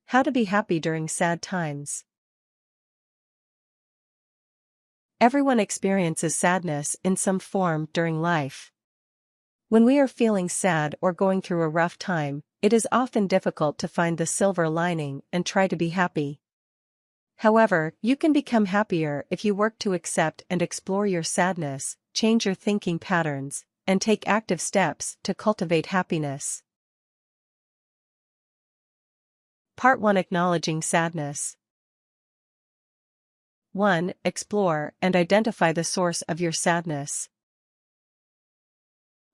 How to be happy during sad times. Everyone experiences sadness in some form during life. When we are feeling sad or going through a rough time, it is often difficult to find the silver lining and try to be happy. However, you can become happier if you work to accept and explore your sadness, change your thinking patterns, and take active steps to cultivate happiness. Part 1: Acknowledging sadness. 1. Explore and identify the source of your sadness.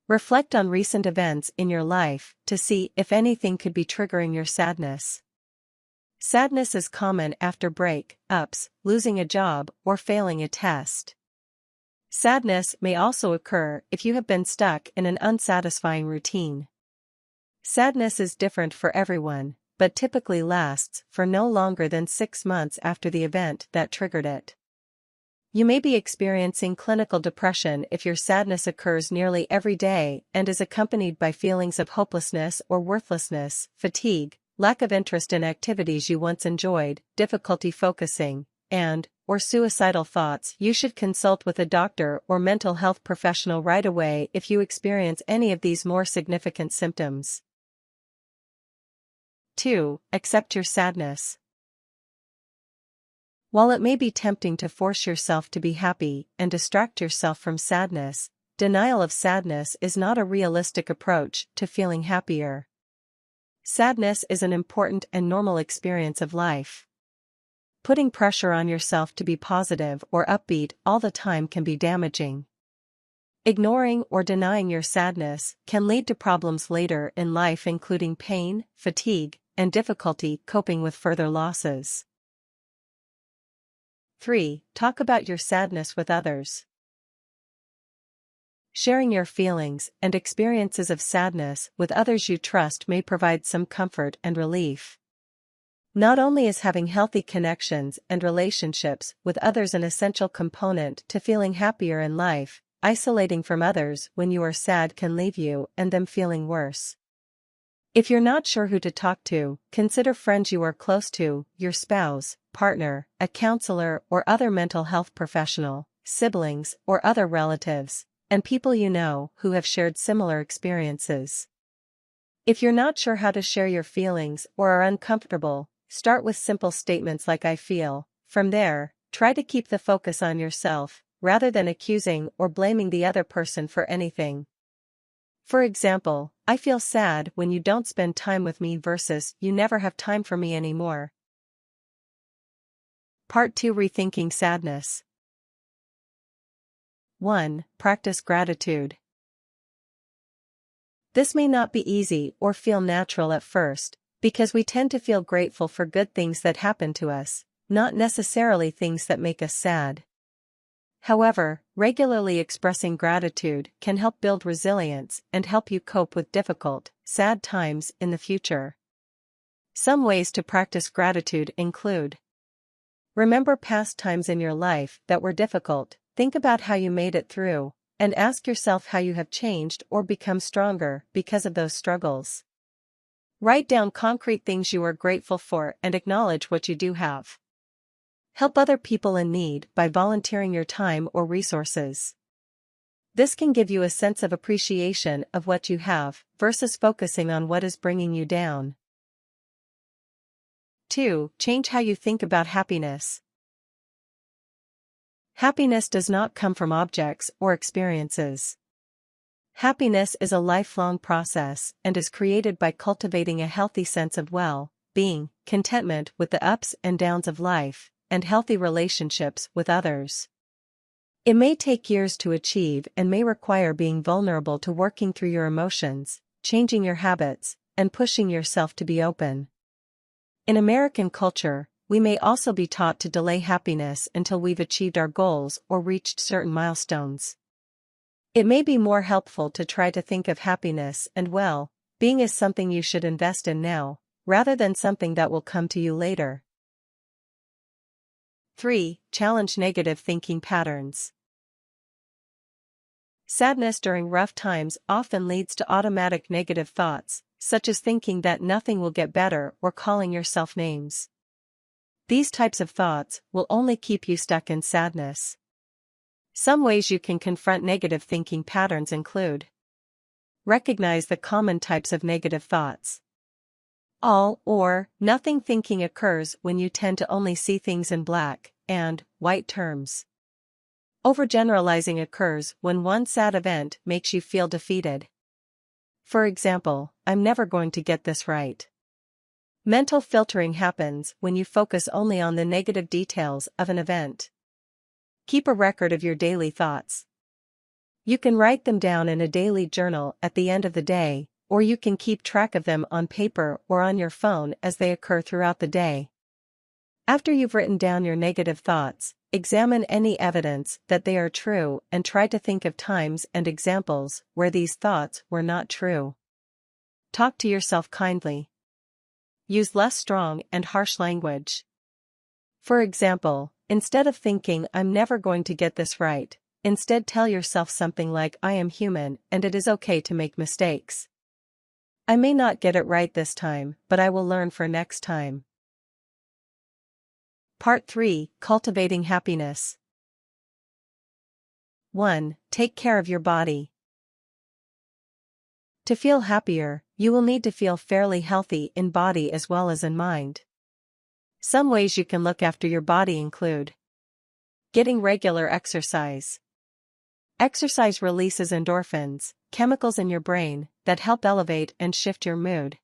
Reflect on recent events in your life to see if anything could be triggering your sadness. Sadness is common after break-ups, losing a job, or failing a test. Sadness may also occur if you have been stuck in an unsatisfying routine. Sadness is different for everyone, but typically lasts for no longer than 6 months after the event that triggered it. You may be experiencing clinical depression if your sadness occurs nearly every day and is accompanied by feelings of hopelessness or worthlessness, fatigue, lack of interest in activities you once enjoyed, difficulty focusing, or suicidal thoughts. You should consult with a doctor or mental health professional right away if you experience any of these more significant symptoms. 2. Accept your sadness. While it may be tempting to force yourself to be happy and distract yourself from sadness, denial of sadness is not a realistic approach to feeling happier. Sadness is an important and normal experience of life. Putting pressure on yourself to be positive or upbeat all the time can be damaging. Ignoring or denying your sadness can lead to problems later in life, including pain, fatigue, and difficulty coping with further losses. 3. Talk about your sadness with others. Sharing your feelings and experiences of sadness with others you trust may provide some comfort and relief. Not only is having healthy connections and relationships with others an essential component to feeling happier in life, isolating from others when you are sad can leave you and them feeling worse. If you're not sure who to talk to, consider friends you are close to, your spouse, partner, a counselor or other mental health professional, siblings or other relatives, and people you know who have shared similar experiences. If you're not sure how to share your feelings or are uncomfortable, start with simple statements like "I feel." From there, try to keep the focus on yourself, rather than accusing or blaming the other person for anything. For example, "I feel sad when you don't spend time with me" versus "you never have time for me anymore." Part 2: Rethinking sadness. 1. Practice gratitude. This may not be easy or feel natural at first, because we tend to feel grateful for good things that happen to us, not necessarily things that make us sad. However, regularly expressing gratitude can help build resilience and help you cope with difficult, sad times in the future. Some ways to practice gratitude include: remember past times in your life that were difficult, think about how you made it through, and ask yourself how you have changed or become stronger because of those struggles. Write down concrete things you are grateful for and acknowledge what you do have. Help other people in need by volunteering your time or resources. This can give you a sense of appreciation of what you have, versus focusing on what is bringing you down. 2. Change how you think about happiness. Happiness does not come from objects or experiences. Happiness is a lifelong process and is created by cultivating a healthy sense of well-being, contentment with the ups and downs of life, and healthy relationships with others. It may take years to achieve and may require being vulnerable to working through your emotions, changing your habits, and pushing yourself to be open. In American culture, we may also be taught to delay happiness until we've achieved our goals or reached certain milestones. It may be more helpful to try to think of happiness and well-being as something you should invest in now, rather than something that will come to you later. 3. Challenge negative thinking patterns. Sadness during rough times often leads to automatic negative thoughts, such as thinking that nothing will get better or calling yourself names. These types of thoughts will only keep you stuck in sadness. Some ways you can confront negative thinking patterns include: recognize the common types of negative thoughts. All or nothing thinking occurs when you tend to only see things in black and white terms. Overgeneralizing occurs when one sad event makes you feel defeated. For example, I'm never going to get this right. Mental filtering happens when you focus only on the negative details of an event. Keep a record of your daily thoughts. You can write them down in a daily journal at the end of the day, or you can keep track of them on paper or on your phone as they occur throughout the day. After you've written down your negative thoughts, examine any evidence that they are true and try to think of times and examples where these thoughts were not true. Talk to yourself kindly. Use less strong and harsh language. For example, instead of thinking I'm never going to get this right, instead tell yourself something like I am human and it is okay to make mistakes. I may not get it right this time, but I will learn for next time. Part 3: Cultivating Happiness. 1. Take care of your body. To feel happier, you will need to feel fairly healthy in body as well as in mind. Some ways you can look after your body include: getting regular exercise. Exercise releases endorphins, chemicals in your brain, that help elevate and shift your mood.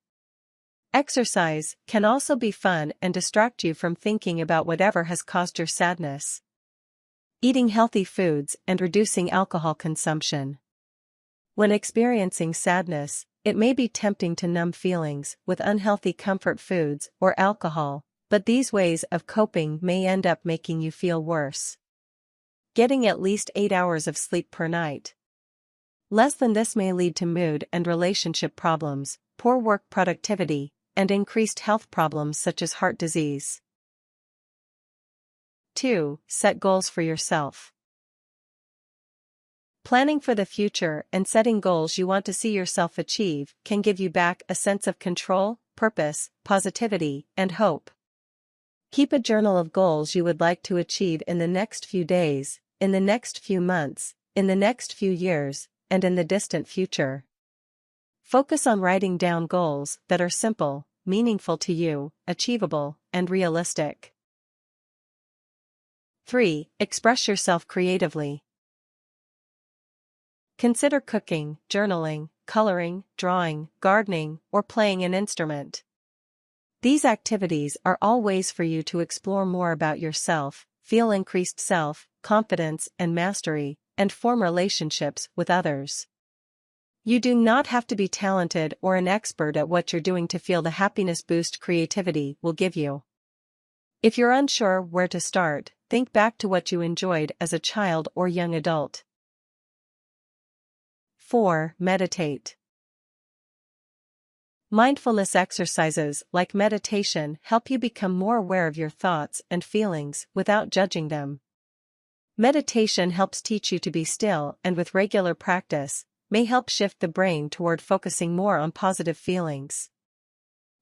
Exercise can also be fun and distract you from thinking about whatever has caused your sadness. Eating healthy foods and reducing alcohol consumption. When experiencing sadness, it may be tempting to numb feelings with unhealthy comfort foods or alcohol, but these ways of coping may end up making you feel worse. Getting at least 8 hours of sleep per night. Less than this may lead to mood and relationship problems, poor work productivity, and increased health problems such as heart disease. 2. Set goals for yourself. Planning for the future and setting goals you want to see yourself achieve can give you back a sense of control, purpose, positivity, and hope. Keep a journal of goals you would like to achieve in the next few days, in the next few months, in the next few years, and in the distant future. Focus on writing down goals that are simple, meaningful to you, achievable, and realistic. 3. Express yourself creatively. Consider cooking, journaling, coloring, drawing, gardening, or playing an instrument. These activities are all ways for you to explore more about yourself, feel increased self-confidence and mastery, and form relationships with others. You do not have to be talented or an expert at what you're doing to feel the happiness boost creativity will give you. If you're unsure where to start, think back to what you enjoyed as a child or young adult. 4. Meditate. Mindfulness exercises like meditation help you become more aware of your thoughts and feelings without judging them. Meditation helps teach you to be still, and with regular practice, may help shift the brain toward focusing more on positive feelings.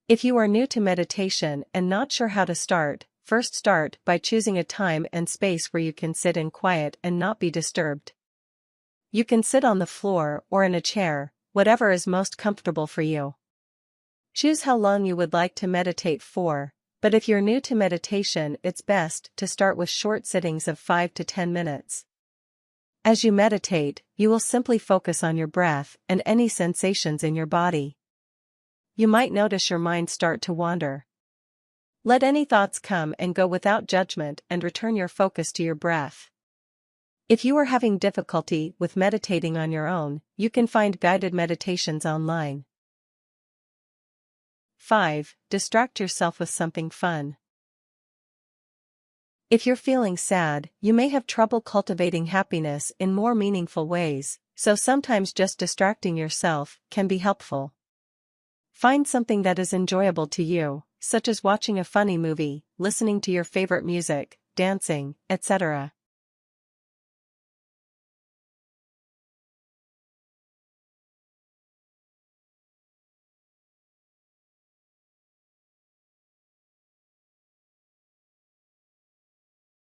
If you are new to meditation and not sure how to start, first start by choosing a time and space where you can sit in quiet and not be disturbed. You can sit on the floor or in a chair, whatever is most comfortable for you. Choose how long you would like to meditate for, but if you're new to meditation, it's best to start with short sittings of 5 to 10 minutes. As you meditate, you will simply focus on your breath and any sensations in your body. You might notice your mind start to wander. Let any thoughts come and go without judgment and return your focus to your breath. If you are having difficulty with meditating on your own, you can find guided meditations online. 5. Distract yourself with something fun. If you're feeling sad, you may have trouble cultivating happiness in more meaningful ways, so sometimes just distracting yourself can be helpful. Find something that is enjoyable to you, such as watching a funny movie, listening to your favorite music, dancing, etc.